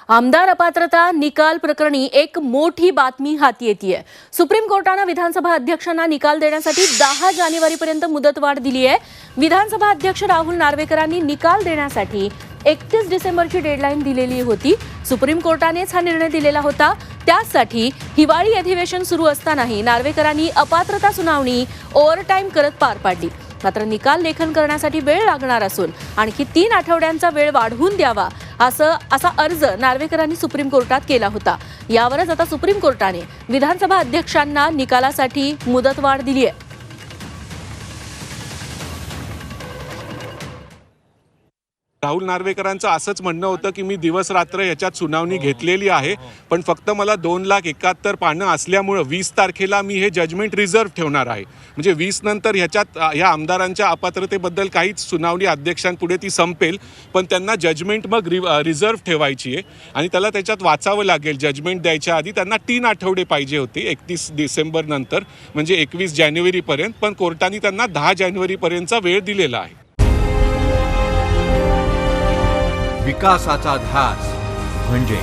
आमदार अपात्रता निकाल प्रकरणी एक मोठी बातमी हाती येतेय। सुप्रीम कोर्टाने विधानसभा अध्यक्षांना निकाल देण्यासाठी 10 जानेवारीपर्यंत मुदतवाढ दिली आहे। विधानसभा अध्यक्ष राहुल नार्वेकरांनी निकाल देण्यासाठी 31 डिसेंबरची डेडलाईन दिलेली होती। सुप्रीम कोर्टानेच हा निर्णय दिलेला होता। त्यासाठी हिवाळी अधिवेशन सुरू असतानाही नार्वेकरांनी अपात्रता सुनावणी ओव्हरटाईम करत पार पाडली। मात्र निकाल लेखन करण्यासाठी वेळ लागणार असून आणखी 3 आठवड्यांचा वेळ वाढवून द्यावा असा अर्ज नार्वेकरांनी सुप्रीम कोर्टात केला होता। यावरच आता सुप्रीम कोर्टाने विधानसभा अध्यक्षांना निकालासाठी मुदतवाढ दिली आहे। राहुल नार्वेकरांचं असंच म्हणणं होतं की मी दिवस रात्र याच्यात सुनावणी घेतलेली आहे, पण फक्त मला 2,71,000 पानं असल्यामुळे 20 तारखेला मी हे जजमेंट रिझर्व्ह ठेवणार आहे। म्हणजे 20 नंतर ह्याच्यात या आमदारांच्या अपात्रतेबद्दल काहीच सुनावणी अध्यक्षांपुढे ती संपेल, पण त्यांना जजमेंट मग रिझर्व्ह ठेवायची आहे आणि त्याला त्याच्यात वाचावं लागेल। जजमेंट द्यायच्या आधी त्यांना 3 आठवडे पाहिजे होते 31 डिसेंबर नंतर म्हणजे 21 जानेवारीपर्यंत, पण कोर्टाने त्यांना 10 जानेवारीपर्यंतचा वेळ दिलेला आहे। विकासाचा ध्यास म्हणजे